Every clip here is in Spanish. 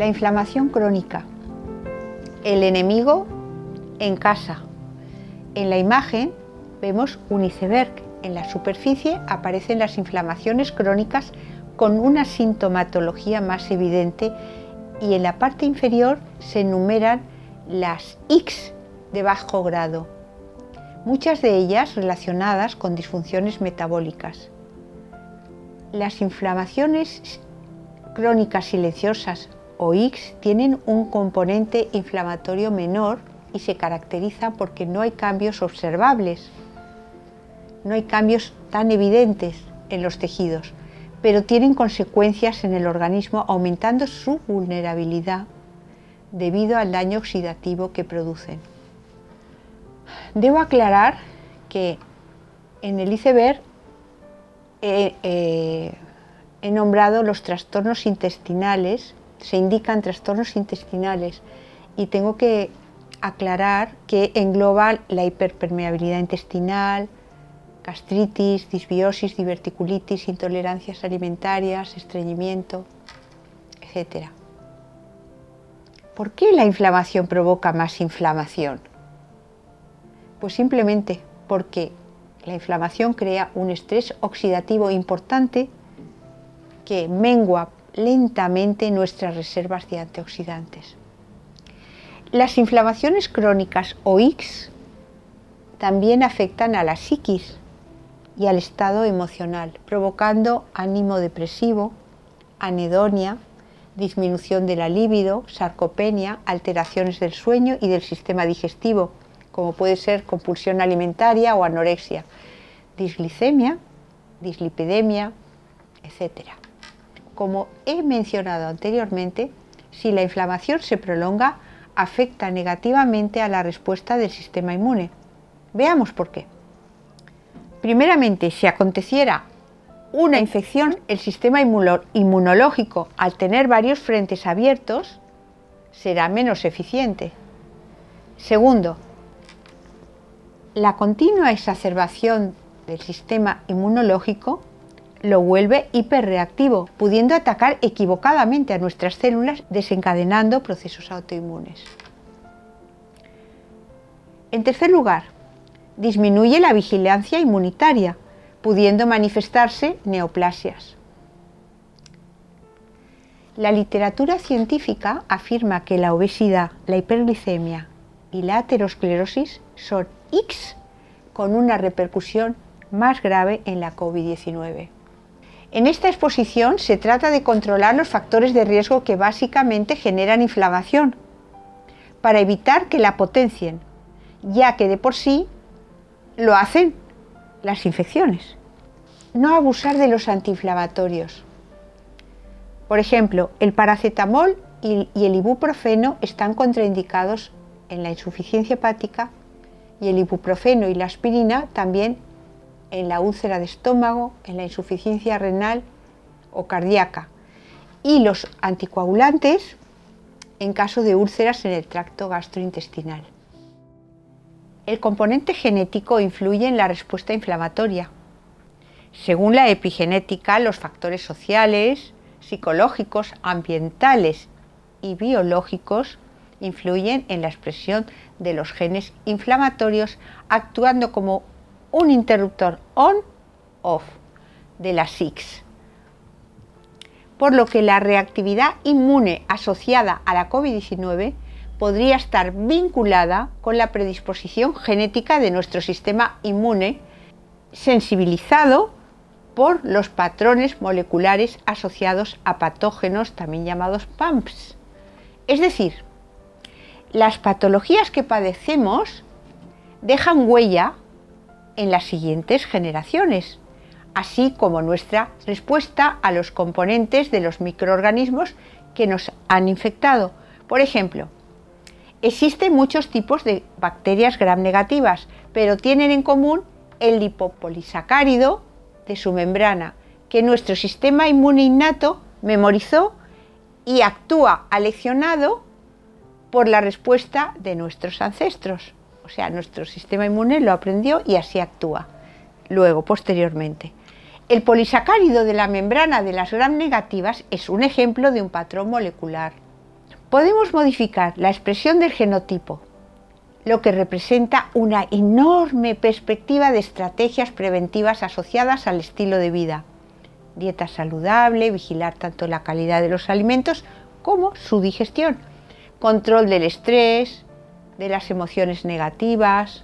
La inflamación crónica, el enemigo en casa. En la imagen vemos un iceberg. En la superficie aparecen las inflamaciones crónicas con una sintomatología más evidente y en la parte inferior se enumeran las ICS de bajo grado, muchas de ellas relacionadas con disfunciones metabólicas. Las inflamaciones crónicas silenciosas o ICS tienen un componente inflamatorio menor y se caracterizan porque no hay cambios observables, no hay cambios tan evidentes en los tejidos, pero tienen consecuencias en el organismo aumentando su vulnerabilidad debido al daño oxidativo que producen. Debo aclarar que en el iceberg he nombrado los trastornos intestinales, se indican trastornos intestinales y tengo que aclarar que engloban la hiperpermeabilidad intestinal, gastritis, disbiosis, diverticulitis, intolerancias alimentarias, estreñimiento, etc. ¿Por qué la inflamación provoca más inflamación? Pues simplemente porque la inflamación crea un estrés oxidativo importante que mengua lentamente nuestras reservas de antioxidantes. Las inflamaciones crónicas o ICS también afectan a la psiquis y al estado emocional, provocando ánimo depresivo, anedonia, disminución de la libido, sarcopenia, alteraciones del sueño y del sistema digestivo, como puede ser compulsión alimentaria o anorexia, disglicemia, dislipidemia, etc. Como he mencionado anteriormente, si la inflamación se prolonga, afecta negativamente a la respuesta del sistema inmune. Veamos por qué. Primeramente, si aconteciera una infección, el sistema inmunológico, al tener varios frentes abiertos, será menos eficiente. Segundo, la continua exacerbación del sistema inmunológico lo vuelve hiperreactivo, pudiendo atacar equivocadamente a nuestras células, desencadenando procesos autoinmunes. En tercer lugar, disminuye la vigilancia inmunitaria, pudiendo manifestarse neoplasias. La literatura científica afirma que la obesidad, la hiperglicemia y la aterosclerosis son ICS con una repercusión más grave en la COVID-19. En esta exposición se trata de controlar los factores de riesgo que básicamente generan inflamación, para evitar que la potencien, ya que de por sí lo hacen las infecciones. No abusar de los antiinflamatorios. Por ejemplo, el paracetamol y el ibuprofeno están contraindicados en la insuficiencia hepática y el ibuprofeno y la aspirina también en la úlcera de estómago, en la insuficiencia renal o cardíaca, y los anticoagulantes en caso de úlceras en el tracto gastrointestinal. El componente genético influye en la respuesta inflamatoria. Según la epigenética, los factores sociales, psicológicos, ambientales y biológicos influyen en la expresión de los genes inflamatorios, actuando como un interruptor on-off de las ICS. Por lo que la reactividad inmune asociada a la COVID-19 podría estar vinculada con la predisposición genética de nuestro sistema inmune, sensibilizado por los patrones moleculares asociados a patógenos, también llamados PAMPs. Es decir, las patologías que padecemos dejan huella en las siguientes generaciones, así como nuestra respuesta a los componentes de los microorganismos que nos han infectado. Por ejemplo, existen muchos tipos de bacterias gram negativas, pero tienen en común el lipopolisacárido de su membrana, que nuestro sistema inmune innato memorizó y actúa aleccionado por la respuesta de nuestros ancestros. O sea, nuestro sistema inmune lo aprendió y así actúa luego, posteriormente. El polisacárido de la membrana de las gram negativas es un ejemplo de un patrón molecular Podemos modificar la expresión del genotipo, lo que representa una enorme perspectiva de estrategias preventivas asociadas al estilo de vida. Dieta saludable, vigilar tanto la calidad de los alimentos como su digestión, control del estrés, de las emociones negativas,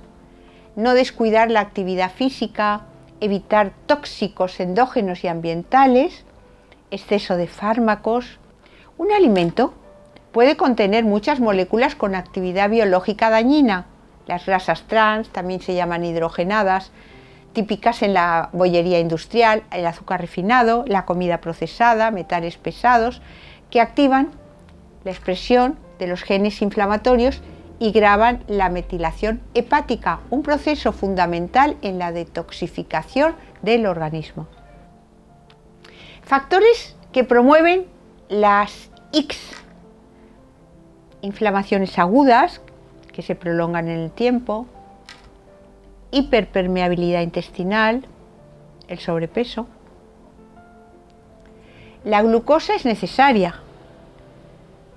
no descuidar la actividad física, evitar tóxicos endógenos y ambientales, exceso de fármacos. Un alimento puede contener muchas moléculas con actividad biológica dañina. Las grasas trans también se llaman hidrogenadas, típicas en la bollería industrial, el azúcar refinado, la comida procesada, metales pesados, que activan la expresión de los genes inflamatorios y graban la metilación hepática, un proceso fundamental en la detoxificación del organismo. Factores que promueven las ICS, inflamaciones agudas que se prolongan en el tiempo, hiperpermeabilidad intestinal, el sobrepeso. La glucosa es necesaria,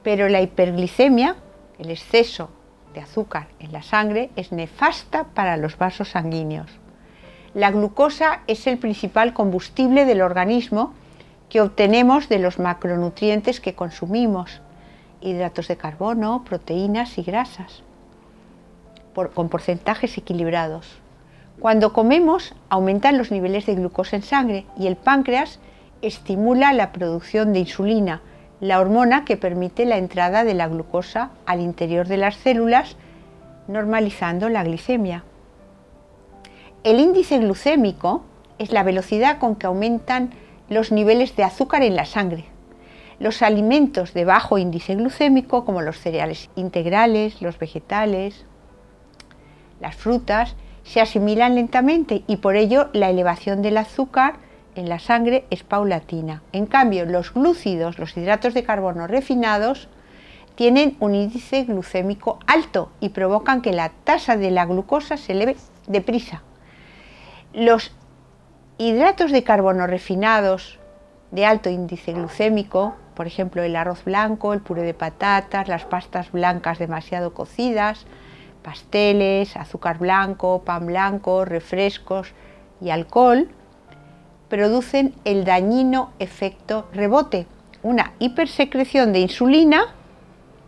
pero la hiperglicemia, el exceso de azúcar en la sangre, es nefasta para los vasos sanguíneos. La glucosa es el principal combustible del organismo que obtenemos de los macronutrientes que consumimos, hidratos de carbono, proteínas y grasas, con porcentajes equilibrados. Cuando comemos, aumentan los niveles de glucosa en sangre y el páncreas estimula la producción de insulina, la hormona que permite la entrada de la glucosa al interior de las células, normalizando la glicemia. El índice glucémico es la velocidad con que aumentan los niveles de azúcar en la sangre. Los alimentos de bajo índice glucémico, como los cereales integrales, los vegetales, las frutas, se asimilan lentamente y por ello la elevación del azúcar en la sangre es paulatina. En cambio, los glúcidos, los hidratos de carbono refinados, tienen un índice glucémico alto y provocan que la tasa de la glucosa se eleve deprisa. Los hidratos de carbono refinados de alto índice glucémico, por ejemplo el arroz blanco, el puré de patatas, las pastas blancas demasiado cocidas, pasteles, azúcar blanco, pan blanco, refrescos y alcohol, producen el dañino efecto rebote, una hipersecreción de insulina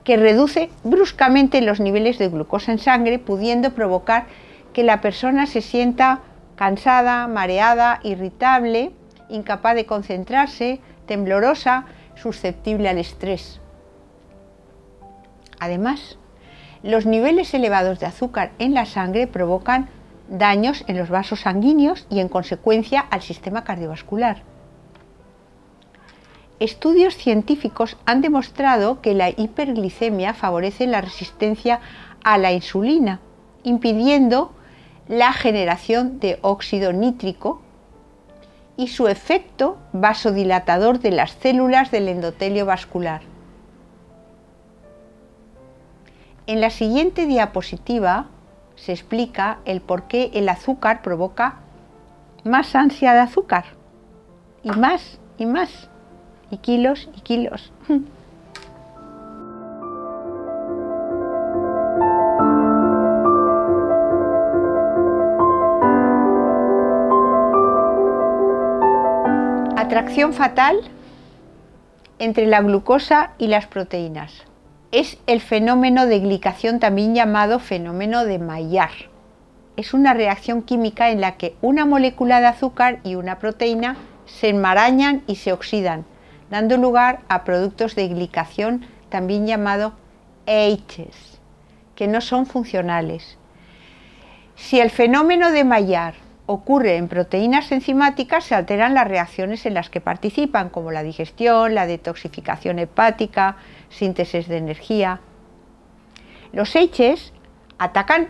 que reduce bruscamente los niveles de glucosa en sangre, pudiendo provocar que la persona se sienta cansada, mareada, irritable, incapaz de concentrarse, temblorosa, susceptible al estrés. Además, los niveles elevados de azúcar en la sangre provocan daños en los vasos sanguíneos y en consecuencia al sistema cardiovascular. Estudios científicos han demostrado que la hiperglicemia favorece la resistencia a la insulina, impidiendo la generación de óxido nítrico y su efecto vasodilatador de las células del endotelio vascular. En la siguiente diapositiva se explica el por qué el azúcar provoca más ansia de azúcar, y más, y kilos y kilos. Atracción fatal entre la glucosa y las proteínas. Es el fenómeno de glicación, también llamado fenómeno de Maillard. Es una reacción química en la que una molécula de azúcar y una proteína se enmarañan y se oxidan, dando lugar a productos de glicación, también llamado AHs, que no son funcionales. Si el fenómeno de Maillard ocurre en proteínas enzimáticas, se alteran las reacciones en las que participan, como la digestión, la detoxificación hepática, síntesis de energía. Los AHs atacan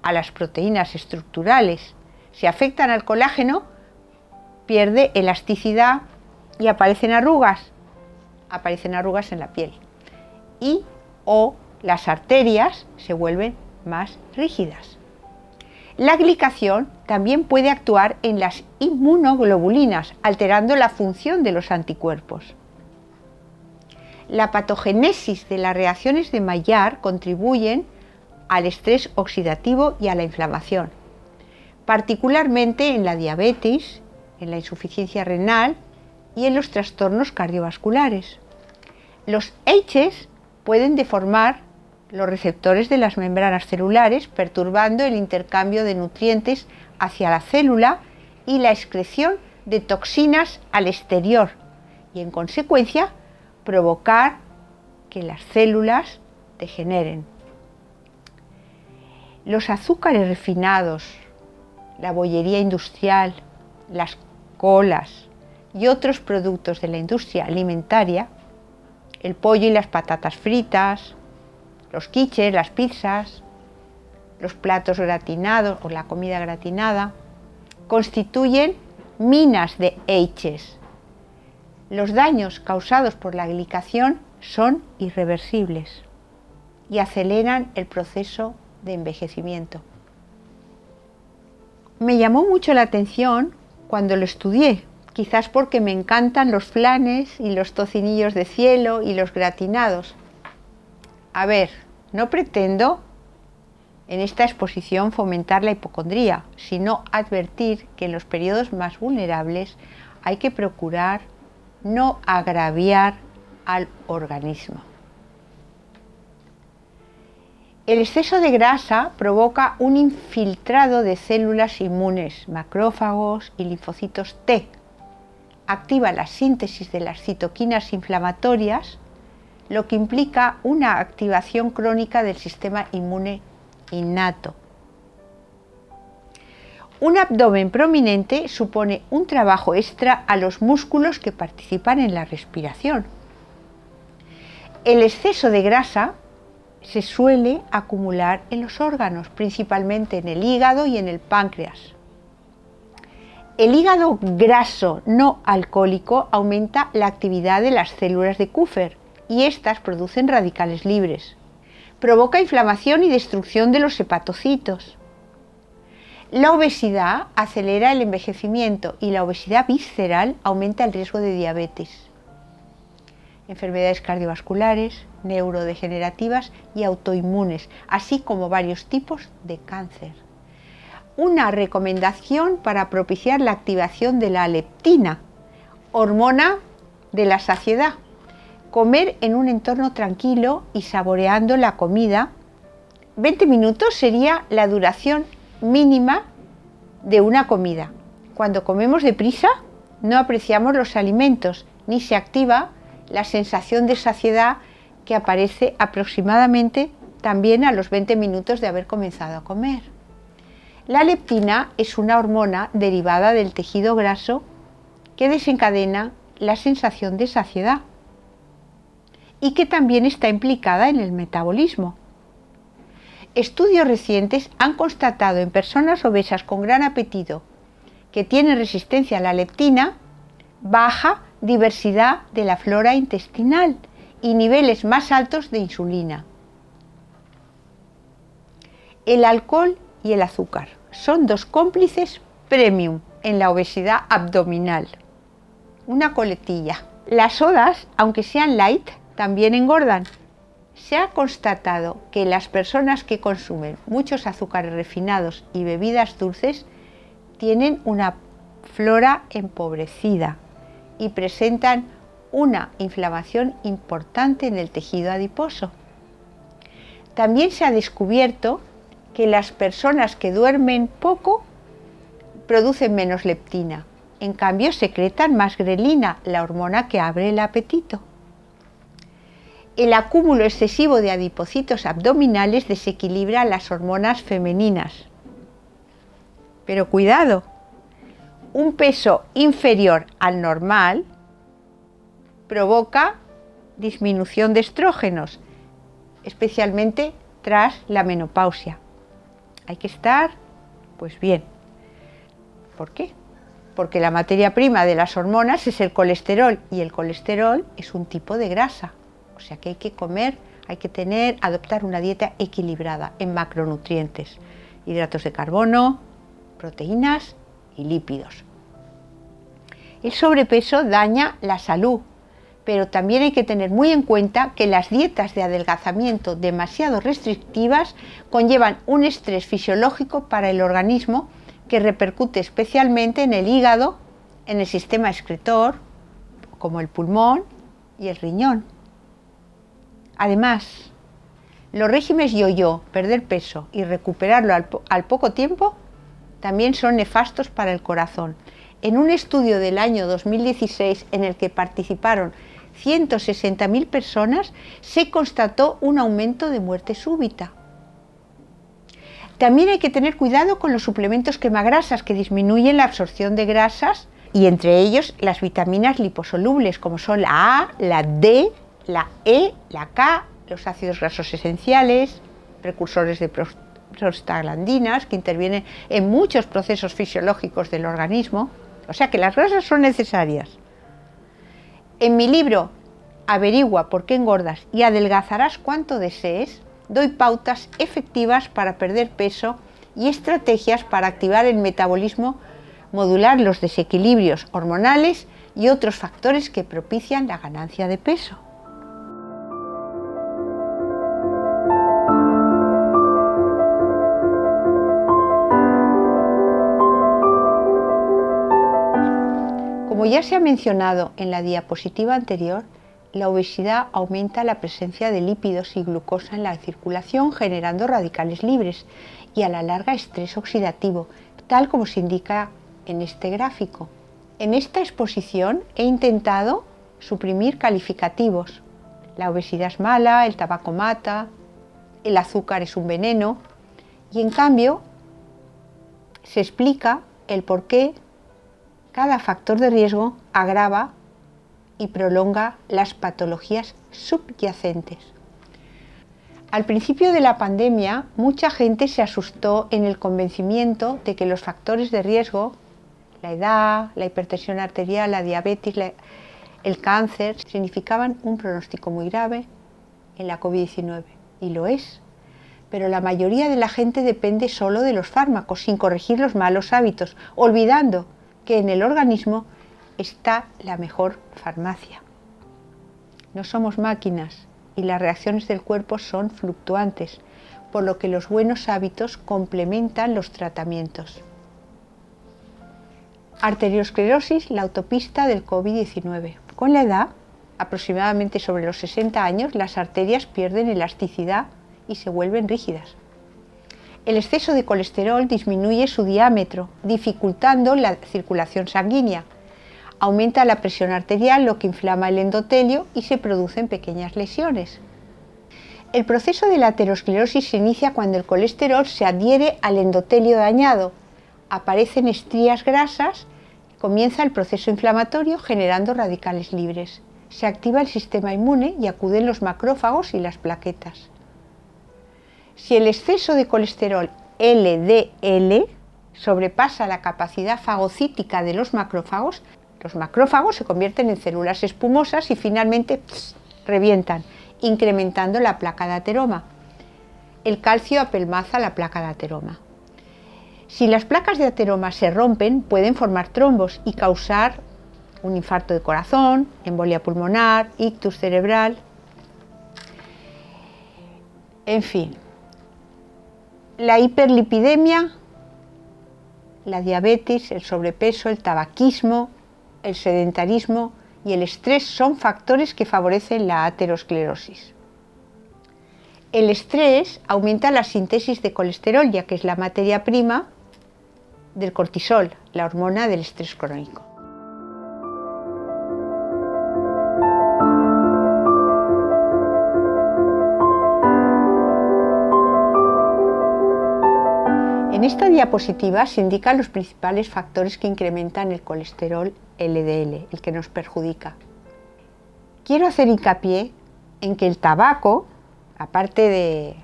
a las proteínas estructurales. Si afectan al colágeno, pierde elasticidad y aparecen arrugas en la piel. O las arterias se vuelven más rígidas. La glicación también puede actuar en las inmunoglobulinas, alterando la función de los anticuerpos. La patogénesis de las reacciones de Maillard contribuyen al estrés oxidativo y a la inflamación, particularmente en la diabetes, en la insuficiencia renal y en los trastornos cardiovasculares. Los ACEs pueden deformar los receptores de las membranas celulares, perturbando el intercambio de nutrientes hacia la célula y la excreción de toxinas al exterior y, en consecuencia, provocar que las células degeneren. Los azúcares refinados, la bollería industrial, las colas y otros productos de la industria alimentaria, el pollo y las patatas fritas, los quiches, las pizzas, los platos gratinados o la comida gratinada, constituyen minas de ACEs. Los daños causados por la glicación son irreversibles y aceleran el proceso de envejecimiento. Me llamó mucho la atención cuando lo estudié, quizás porque me encantan los flanes y los tocinillos de cielo y los gratinados. A ver, no pretendo en esta exposición fomentar la hipocondría, sino advertir que en los periodos más vulnerables hay que procurar no agraviar al organismo. El exceso de grasa provoca un infiltrado de células inmunes, macrófagos y linfocitos T. Activa la síntesis de las citoquinas inflamatorias, lo que implica una activación crónica del sistema inmune innato. Un abdomen prominente supone un trabajo extra a los músculos que participan en la respiración. El exceso de grasa se suele acumular en los órganos, principalmente en el hígado y en el páncreas. El hígado graso no alcohólico aumenta la actividad de las células de Kupffer y estas producen radicales libres. Provoca inflamación y destrucción de los hepatocitos. La obesidad acelera el envejecimiento y la obesidad visceral aumenta el riesgo de diabetes, enfermedades cardiovasculares, neurodegenerativas y autoinmunes, así como varios tipos de cáncer. Una recomendación para propiciar la activación de la leptina, hormona de la saciedad. Comer en un entorno tranquilo y saboreando la comida. 20 minutos sería la duración mínima de una comida. Cuando comemos deprisa, no apreciamos los alimentos ni se activa la sensación de saciedad que aparece aproximadamente también a los 20 minutos de haber comenzado a comer. La leptina es una hormona derivada del tejido graso que desencadena la sensación de saciedad y que también está implicada en el metabolismo. Estudios recientes han constatado en personas obesas con gran apetito que tienen resistencia a la leptina, baja diversidad de la flora intestinal y niveles más altos de insulina. El alcohol y el azúcar son dos cómplices premium en la obesidad abdominal. Una coletilla. Las sodas, aunque sean light, también engordan. Se ha constatado que las personas que consumen muchos azúcares refinados y bebidas dulces tienen una flora empobrecida y presentan una inflamación importante en el tejido adiposo. También se ha descubierto que las personas que duermen poco producen menos leptina. En cambio, secretan más grelina, la hormona que abre el apetito. El acúmulo excesivo de adipocitos abdominales desequilibra las hormonas femeninas. Pero cuidado, un peso inferior al normal provoca disminución de estrógenos, especialmente tras la menopausia. Hay que estar, pues bien. ¿Por qué? Porque la materia prima de las hormonas es el colesterol y el colesterol es un tipo de grasa. O sea que hay que comer, hay que adoptar una dieta equilibrada en macronutrientes, hidratos de carbono, proteínas y lípidos. El sobrepeso daña la salud, pero también hay que tener muy en cuenta que las dietas de adelgazamiento demasiado restrictivas conllevan un estrés fisiológico para el organismo que repercute especialmente en el hígado, en el sistema excretor, como el pulmón y el riñón. Además, los regímenes yo-yo, perder peso y recuperarlo al poco tiempo, también son nefastos para el corazón. En un estudio del año 2016 en el que participaron 160.000 personas, se constató un aumento de muerte súbita. También hay que tener cuidado con los suplementos quemagrasas que disminuyen la absorción de grasas y entre ellos las vitaminas liposolubles como son la A, la D, la E, la K, los ácidos grasos esenciales, precursores de prostaglandinas que intervienen en muchos procesos fisiológicos del organismo. O sea que las grasas son necesarias. En mi libro Averigua por qué engordas y adelgazarás cuanto desees, doy pautas efectivas para perder peso y estrategias para activar el metabolismo, modular los desequilibrios hormonales y otros factores que propician la ganancia de peso. Como ya se ha mencionado en la diapositiva anterior, la obesidad aumenta la presencia de lípidos y glucosa en la circulación, generando radicales libres y a la larga estrés oxidativo, tal como se indica en este gráfico. En esta exposición he intentado suprimir calificativos. La obesidad es mala, el tabaco mata, el azúcar es un veneno, y en cambio se explica el por qué cada factor de riesgo agrava y prolonga las patologías subyacentes. Al principio de la pandemia, mucha gente se asustó en el convencimiento de que los factores de riesgo, la edad, la hipertensión arterial, la diabetes, el cáncer, significaban un pronóstico muy grave en la COVID-19, y lo es. Pero la mayoría de la gente depende solo de los fármacos, sin corregir los malos hábitos, olvidando que en el organismo está la mejor farmacia. No somos máquinas y las reacciones del cuerpo son fluctuantes, por lo que los buenos hábitos complementan los tratamientos. Arteriosclerosis, la autopista del COVID-19. Con la edad, aproximadamente sobre los 60 años, las arterias pierden elasticidad y se vuelven rígidas. El exceso de colesterol disminuye su diámetro, dificultando la circulación sanguínea. Aumenta la presión arterial, lo que inflama el endotelio y se producen pequeñas lesiones. El proceso de la aterosclerosis se inicia cuando el colesterol se adhiere al endotelio dañado. Aparecen estrías grasas, comienza el proceso inflamatorio generando radicales libres. Se activa el sistema inmune y acuden los macrófagos y las plaquetas. Si el exceso de colesterol LDL sobrepasa la capacidad fagocítica de los macrófagos se convierten en células espumosas y finalmente revientan, incrementando la placa de ateroma. El calcio apelmaza la placa de ateroma. Si las placas de ateroma se rompen, pueden formar trombos y causar un infarto de corazón, embolia pulmonar, ictus cerebral, en fin. La hiperlipidemia, la diabetes, el sobrepeso, el tabaquismo, el sedentarismo y el estrés son factores que favorecen la aterosclerosis. El estrés aumenta la síntesis de colesterol, ya que es la materia prima del cortisol, la hormona del estrés crónico. En esta diapositiva se indican los principales factores que incrementan el colesterol LDL, el que nos perjudica. Quiero hacer hincapié en que el tabaco, aparte de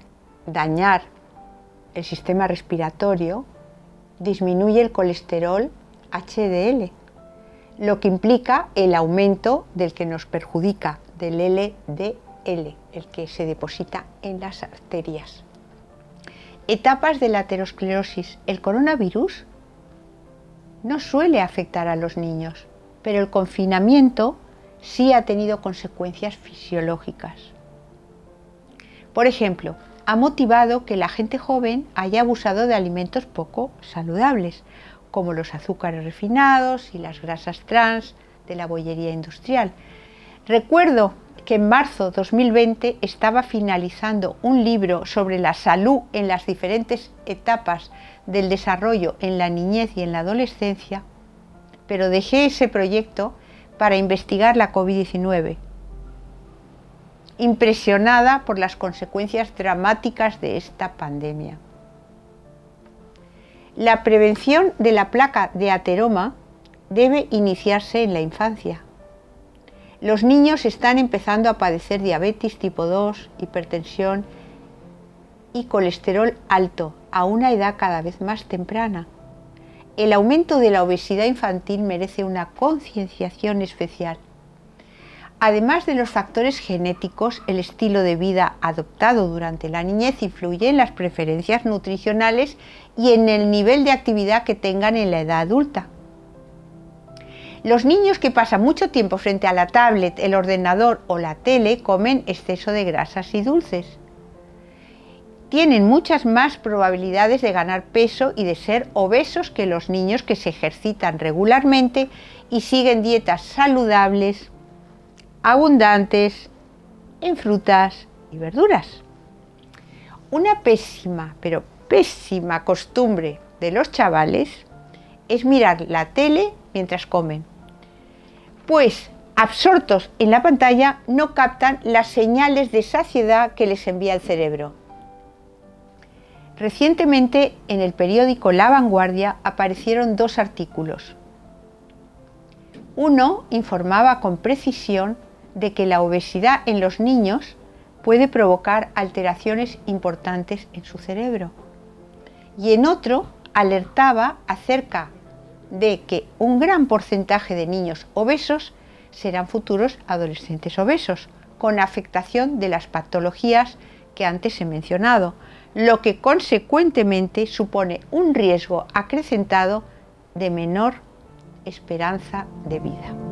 dañar el sistema respiratorio, disminuye el colesterol HDL, lo que implica el aumento del que nos perjudica, del LDL, el que se deposita en las arterias. Etapas de la aterosclerosis. El coronavirus no suele afectar a los niños, pero el confinamiento sí ha tenido consecuencias fisiológicas. Por ejemplo, ha motivado que la gente joven haya abusado de alimentos poco saludables, como los azúcares refinados y las grasas trans de la bollería industrial. Recuerdo que en marzo de 2020 estaba finalizando un libro sobre la salud en las diferentes etapas del desarrollo en la niñez y en la adolescencia, pero dejé ese proyecto para investigar la COVID-19, impresionada por las consecuencias dramáticas de esta pandemia. La prevención de la placa de ateroma debe iniciarse en la infancia. Los niños están empezando a padecer diabetes tipo 2, hipertensión y colesterol alto a una edad cada vez más temprana. El aumento de la obesidad infantil merece una concienciación especial. Además de los factores genéticos, el estilo de vida adoptado durante la niñez influye en las preferencias nutricionales y en el nivel de actividad que tengan en la edad adulta. Los niños que pasan mucho tiempo frente a la tablet, el ordenador o la tele comen exceso de grasas y dulces. Tienen muchas más probabilidades de ganar peso y de ser obesos que los niños que se ejercitan regularmente y siguen dietas saludables, abundantes en frutas y verduras. Una pésima, pero pésima costumbre de los chavales es mirar la tele mientras comen, pues absortos en la pantalla no captan las señales de saciedad que les envía el cerebro. Recientemente en el periódico La Vanguardia aparecieron 2 artículos. Uno informaba con precisión de que la obesidad en los niños puede provocar alteraciones importantes en su cerebro. Y en otro alertaba acerca de que un gran porcentaje de niños obesos serán futuros adolescentes obesos, con afectación de las patologías que antes he mencionado, lo que consecuentemente supone un riesgo acrecentado de menor esperanza de vida.